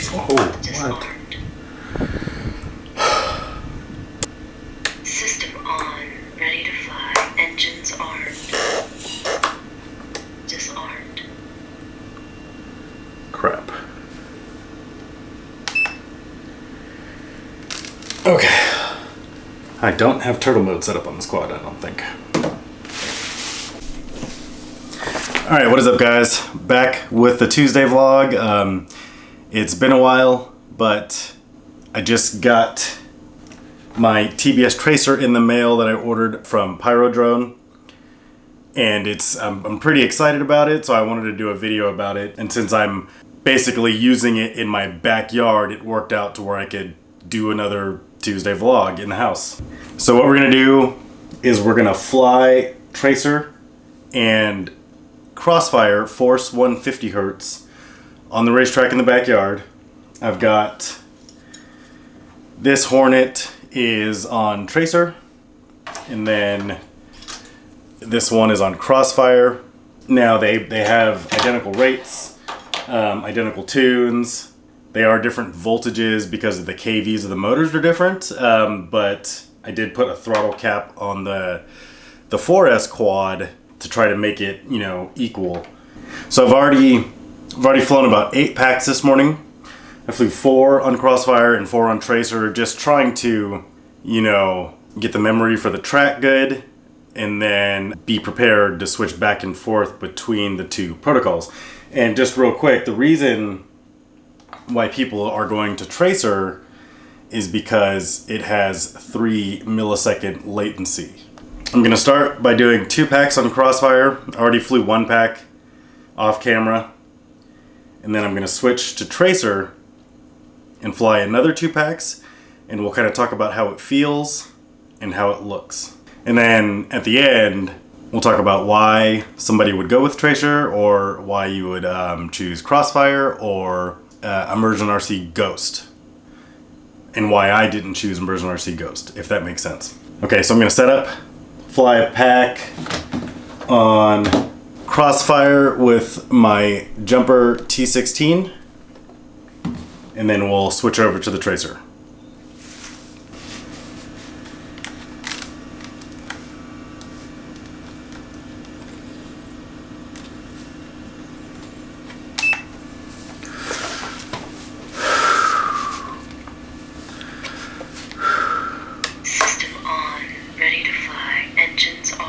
Oh, disarmed. System on. Ready to fly. Engines armed. Disarmed. Crap. Okay. I don't have turtle mode set up on this quad, I don't think. Alright, what is up guys? Back with the Tuesday vlog. It's been a while, but I just got my TBS Tracer in the mail that I ordered from Pyrodrone. And I'm pretty excited about it, so I wanted to do a video about it. And since I'm basically using it in my backyard, it worked out to where I could do another Tuesday vlog in the house. So what we're gonna do is we're gonna fly Tracer and Crossfire Force 150 Hertz on the racetrack in the backyard. I've got this Hornet is on Tracer, and then this one is on Crossfire. Now they have identical rates, identical tunes. They are different voltages because of the KVs of the motors are different, but I did put a throttle cap on the 4S quad to try to make it, you know, equal. So I've already flown about 8 packs this morning. I flew 4 on Crossfire and 4 on Tracer, just trying to, you know, get the memory for the track good and then be prepared to switch back and forth between the two protocols. And just real quick, the reason why people are going to Tracer is because it has 3 millisecond latency. I'm gonna start by doing 2 packs on Crossfire. I already flew 1 pack off camera. And then I'm gonna switch to Tracer and fly another 2 packs, and we'll kind of talk about how it feels and how it looks. And then at the end, we'll talk about why somebody would go with Tracer, or why you would choose Crossfire or Immersion RC Ghost, and why I didn't choose Immersion RC Ghost, if that makes sense. Okay, so I'm gonna set up, fly a pack on Crossfire with my Jumper T16, and then we'll switch over to the Tracer.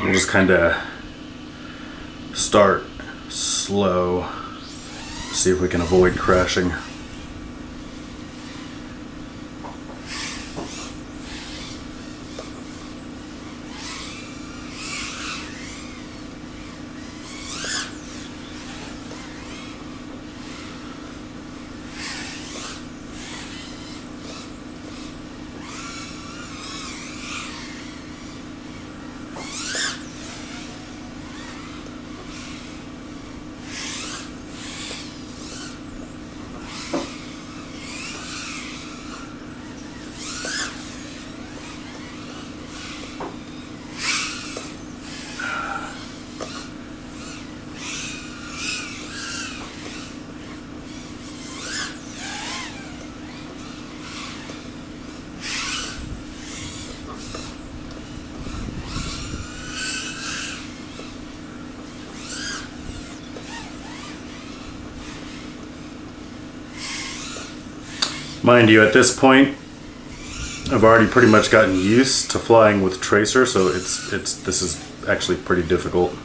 We'll just kind of start slow, see if we can avoid crashing. Mind you, at this point, I've already pretty much gotten used to flying with Tracer, so this is actually pretty difficult.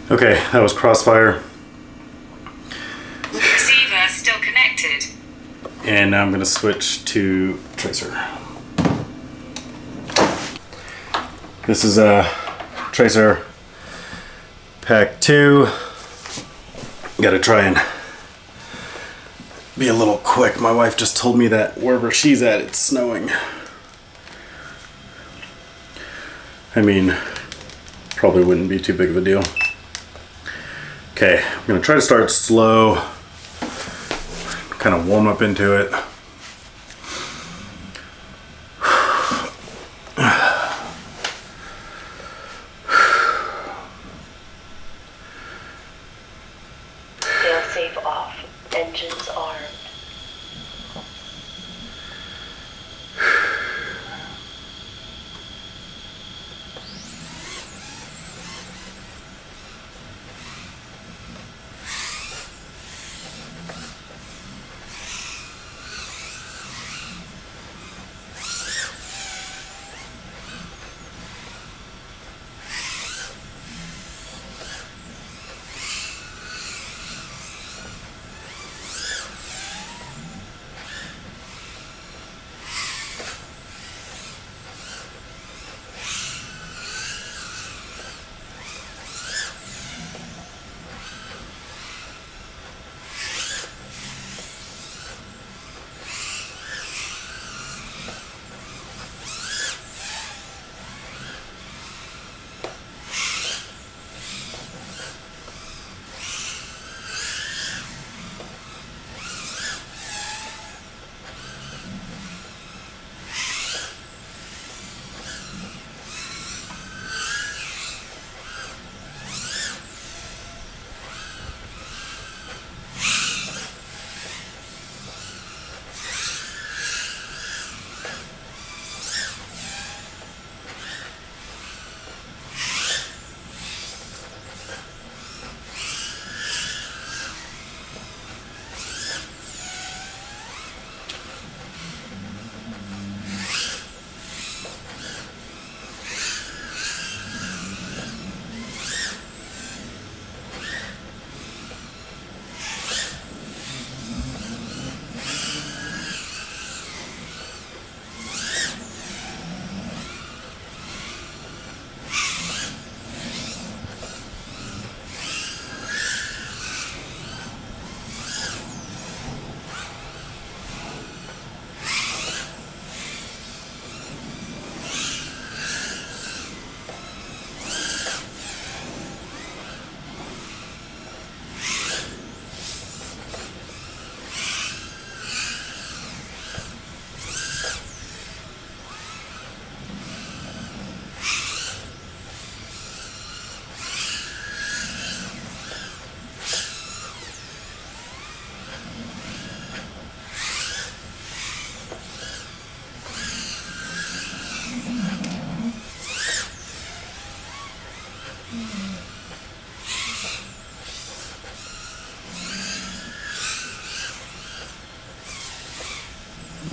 Okay, that was Crossfire. Receiving. still connected. And now I'm going to switch to Tracer. This is a Tracer Pack 2. Gotta try and be a little quick. My wife just told me that wherever she's at, it's snowing. I mean, probably wouldn't be too big of a deal. Okay, I'm gonna try to start slow, kind of warm up into it. Failsafe off. Engines armed.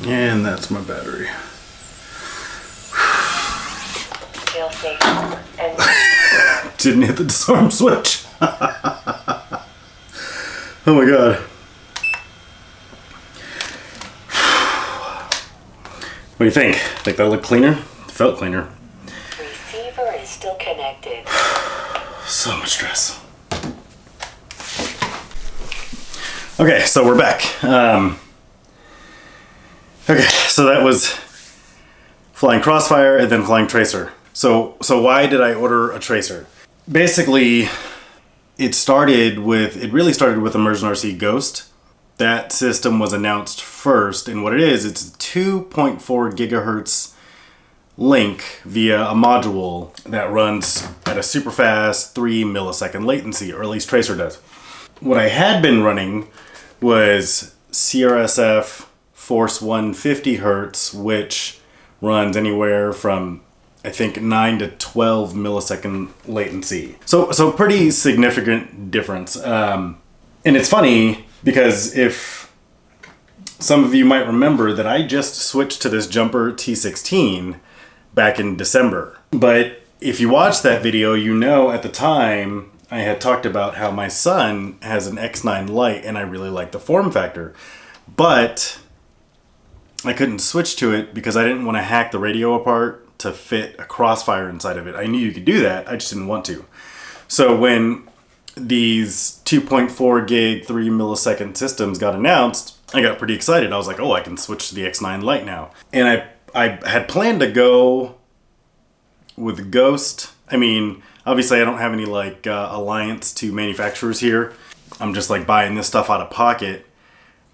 And that's my battery. Failsafe. And Didn't hit the disarm switch. Oh my god. What do you think? Think that looked cleaner? Felt cleaner. receiver is still connected. So much stress. Okay, so we're back. Okay, so that was flying Crossfire and then flying Tracer. So why did I order a Tracer? Basically, it really started with Immersion RC Ghost. That system was announced first, and what it is, it's a 2.4 gigahertz link via a module that runs at a super fast 3 millisecond latency, or at least Tracer does. What I had been running was CRSF Force 150 hertz, which runs anywhere from, I think, 9 to 12 millisecond latency. So pretty significant difference. And it's funny because if some of you might remember that I just switched to this Jumper T16 back in December. But if you watch that video, you know at the time I had talked about how my son has an X9 Lite and I really like the form factor, but I couldn't switch to it because I didn't want to hack the radio apart to fit a Crossfire inside of it. I knew you could do that, I just didn't want to. So when these 2.4 gig 3 millisecond systems got announced, I got pretty excited. I was like, oh, I can switch to the X9 Lite now. And I had planned to go with Ghost. I mean, obviously I don't have any like alliance to manufacturers here. I'm just like buying this stuff out of pocket.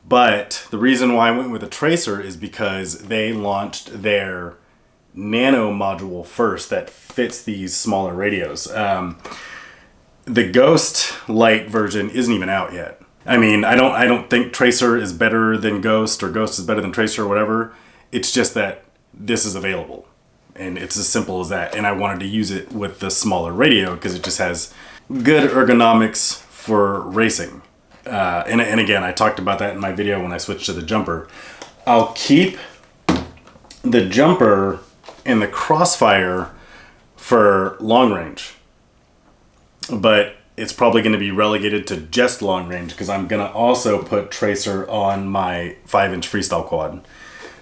But the reason why I went with a Tracer is because they launched their nano module first that fits these smaller radios. The Ghost Lite version isn't even out yet. I mean, I don't think Tracer is better than Ghost or Ghost is better than Tracer or whatever. It's just that this is available. And it's as simple as that. And I wanted to use it with the smaller radio because it just has good ergonomics for racing. And again, I talked about that in my video when I switched to the jumper. I'll keep the jumper and the Crossfire for long range. But it's probably going to be relegated to just long range because I'm going to also put Tracer on my 5-inch freestyle quad.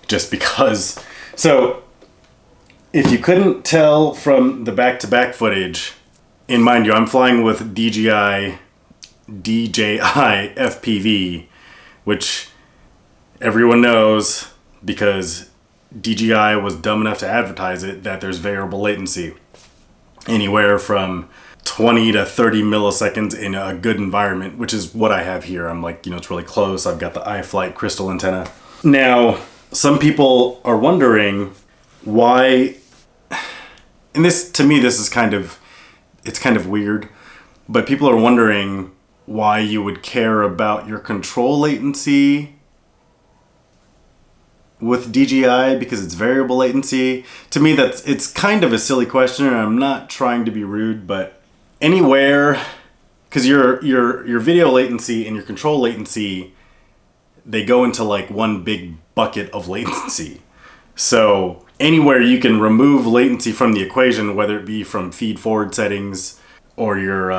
Just because. So if you couldn't tell from the back-to-back footage, and mind you, I'm flying with DJI FPV, which everyone knows because DJI was dumb enough to advertise it, that there's variable latency. Anywhere from 20 to 30 milliseconds in a good environment, which is what I have here. I'm like, it's really close. I've got the iFlight crystal antenna. Now, some people are wondering why, and this, to me, this is it's kind of weird, but people are wondering why you would care about your control latency with DJI because it's variable latency. To me, it's kind of a silly question, and I'm not trying to be rude, but anywhere, because your video latency and your control latency, they go into like one big bucket of latency. So anywhere you can remove latency from the equation, whether it be from feed forward settings or your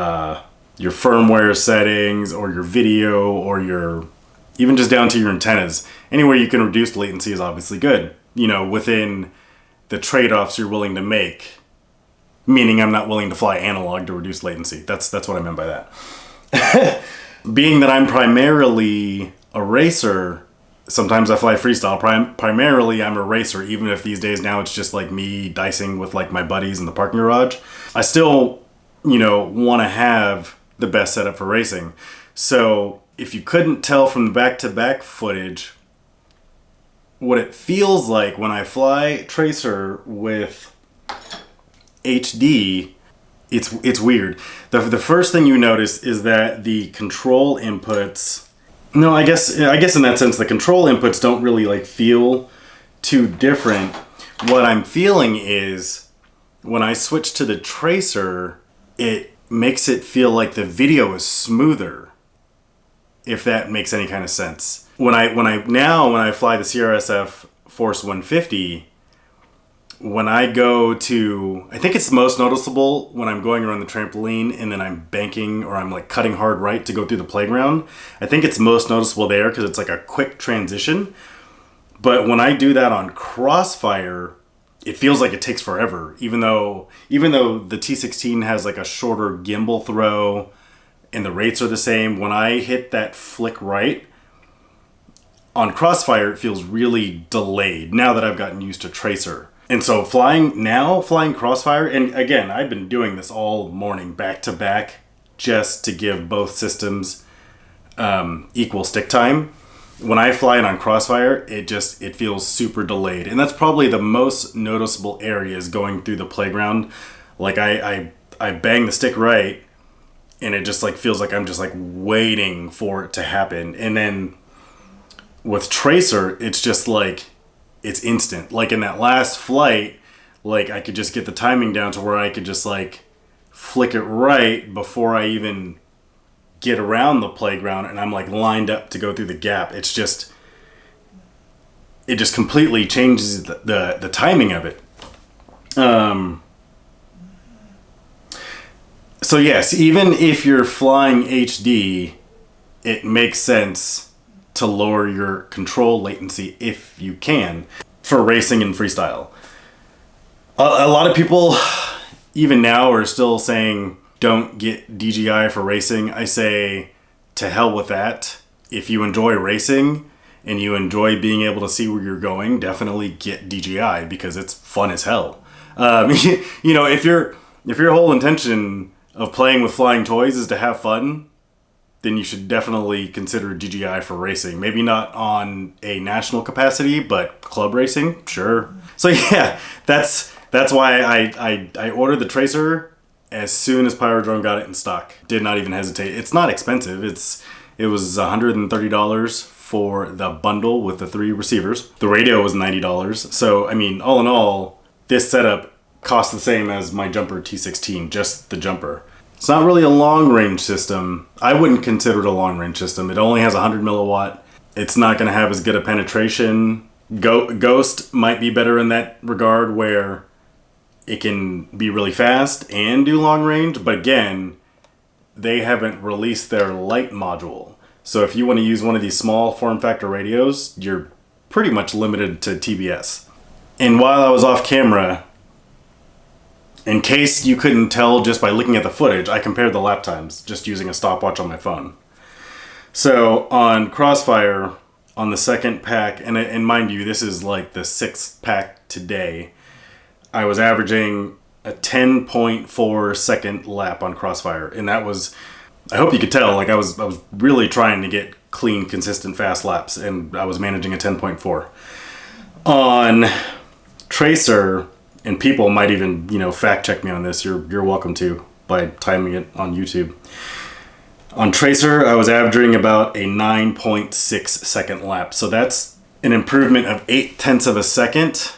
firmware settings or your video or even just down to your antennas, anywhere you can reduce latency is obviously good, within the trade-offs you're willing to make. Meaning I'm not willing to fly analog to reduce latency. That's what I meant by that. Being that I'm primarily a racer, sometimes I fly freestyle. Primarily I'm a racer, even if these days now it's just like me dicing with like my buddies in the parking garage. I still, want to have the best setup for racing. So if you couldn't tell from the back-to-back footage, what it feels like when I fly Tracer with HD, it's weird. The first thing you notice is that the control inputs, no, I guess in that sense the control inputs don't really like feel too different. What I'm feeling is when I switch to the Tracer, it makes it feel like the video is smoother, if that makes any kind of sense. When I fly the CRSF Force 150, when I go to, I think it's most noticeable when I'm going around the trampoline and then I'm banking or I'm like cutting hard right to go through the playground. I think it's most noticeable there because it's like a quick transition. But when I do that on Crossfire, it feels like it takes forever. Even though the T16 has like a shorter gimbal throw and the rates are the same, when I hit that flick right on Crossfire, it feels really delayed now that I've gotten used to Tracer. And so flying Crossfire, and again, I've been doing this all morning back to back just to give both systems equal stick time. When I fly it on Crossfire, it feels super delayed. And that's probably the most noticeable areas going through the playground. Like I bang the stick right and it just like feels like I'm just like waiting for it to happen. And then with Tracer, it's just like, it's instant. Like in that last flight, like I could just get the timing down to where I could just like flick it right before I even get around the playground and I'm like lined up to go through the gap. It just completely changes the timing of it. So yes, even if you're flying HD, it makes sense to lower your control latency if you can for racing and freestyle. A lot of people, even now, are still saying don't get DJI for racing. I say to hell with that. If you enjoy racing and you enjoy being able to see where you're going, definitely get DJI because it's fun as hell. You know, if your whole intention of playing with flying toys is to have fun, then you should definitely consider DJI for racing. Maybe not on a national capacity, but club racing, sure. So yeah, that's why I ordered the Tracer as soon as Pyro Drone got it in stock. Did not even hesitate. It's not expensive. It was $130 for the bundle with the 3 receivers. The radio was $90. So I mean, all in all, this setup costs the same as my Jumper T16, just the jumper. It's not really a long range system. I wouldn't consider it a long range system. It only has 100 milliwatt. It's not going to have as good a penetration. Ghost might be better in that regard where it can be really fast and do long range, but again, they haven't released their light module. So if you want to use one of these small form factor radios, you're pretty much limited to TBS. And while I was off camera, in case you couldn't tell just by looking at the footage, I compared the lap times just using a stopwatch on my phone. So on Crossfire, on the second pack, and mind you, this is like the 6th pack today, I was averaging a 10.4 second lap on Crossfire. And that was, I hope you could tell, like I was really trying to get clean, consistent, fast laps, and I was managing a 10.4. On Tracer, and people might even, you know, fact check me on this, you're welcome to by timing it on YouTube. On Tracer, I was averaging about a 9.6 second lap. So that's an improvement of 0.8 of a second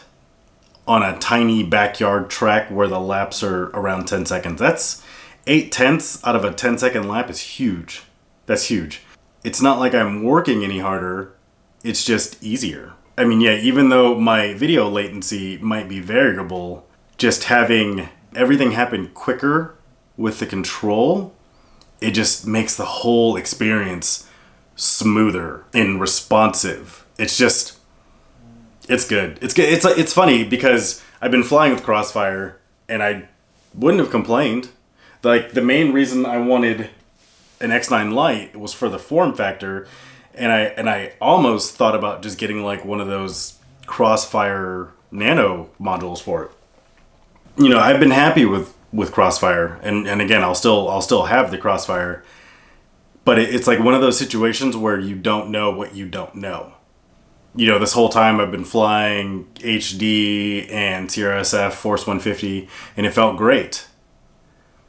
on a tiny backyard track where the laps are around 10 seconds. That's 0.8 out of a 10-second lap is huge. That's huge. It's not like I'm working any harder. It's just easier. I mean, yeah, even though my video latency might be variable, just having everything happen quicker with the control, it just makes the whole experience smoother and responsive. It's just, it's good. It's good. It's funny because I've been flying with Crossfire and I wouldn't have complained. Like the main reason I wanted an X9 Lite was for the form factor, and I almost thought about just getting like one of those Crossfire Nano modules for it. You know, I've been happy with Crossfire, and again, I'll still have the Crossfire, but it's like one of those situations where you don't know what you don't know. You know, this whole time I've been flying HD and CRSF Force 150, and it felt great.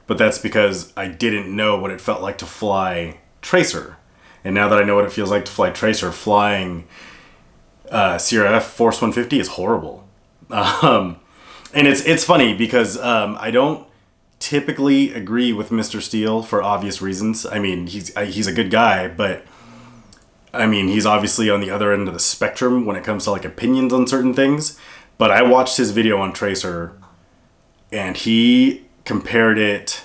But that's because I didn't know what it felt like to fly Tracer. And now that I know what it feels like to fly Tracer, flying CRF Force 150 is horrible. And it's funny because I don't typically agree with Mr. Steele for obvious reasons. I mean, he's a good guy, but I mean, he's obviously on the other end of the spectrum when it comes to like opinions on certain things. But I watched his video on Tracer, and he compared it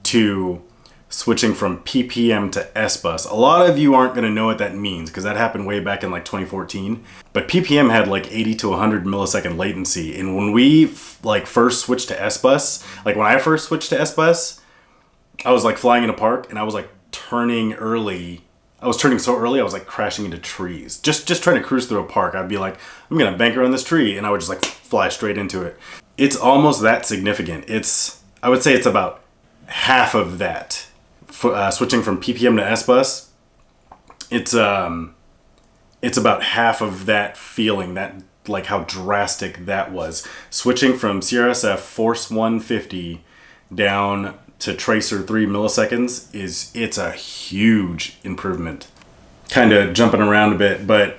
to switching from PPM to S-Bus. A lot of you aren't going to know what that means because that happened way back in like 2014. But PPM had like 80 to 100 millisecond latency. And when we like first switched to S-Bus, like when I first switched to S-Bus, I was like flying in a park and I was like turning early. I was turning so early, I was like crashing into trees. Just trying to cruise through a park. I'd be like, I'm going to bank around this tree. And I would just like fly straight into it. It's almost that significant. I would say it's about half of that. Switching from PPM to S-Bus, it's about half of that feeling, that like how drastic that was. Switching from CRSF Force 150 down to Tracer 3 milliseconds it's a huge improvement. Kind of jumping around a bit, but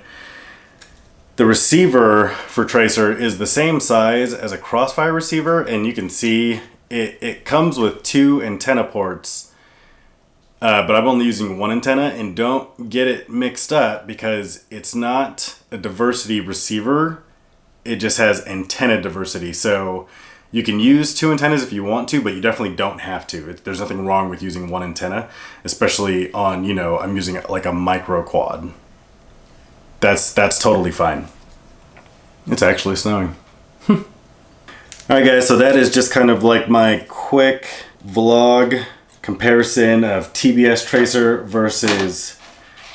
the receiver for Tracer is the same size as a Crossfire receiver, and you can see it comes with 2 antenna ports, but I'm only using 1 antenna, and don't get it mixed up because it's not a diversity receiver. It just has antenna diversity. So You can use 2 antennas if you want to, but you definitely don't have to. There's nothing wrong with using 1 antenna, especially on, you know, I'm using like a micro quad. That's totally fine. It's actually snowing. Alright guys, so that is just kind of like my quick vlog comparison of TBS Tracer versus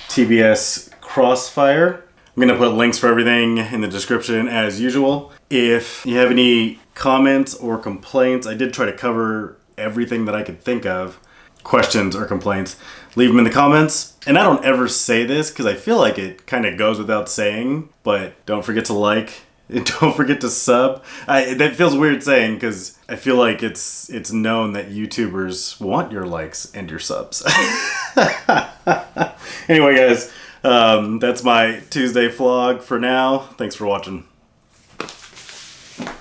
TBS Crossfire. I'm gonna put links for everything in the description as usual. If you have any comments or complaints, I did try to cover everything that I could think of. Questions or complaints, leave them in the comments. And I don't ever say this because I feel like it kind of goes without saying, but don't forget to like and don't forget to sub. That feels weird saying because I feel like it's known that YouTubers want your likes and your subs. Anyway guys, that's my Tuesday vlog for now. Thanks for watching.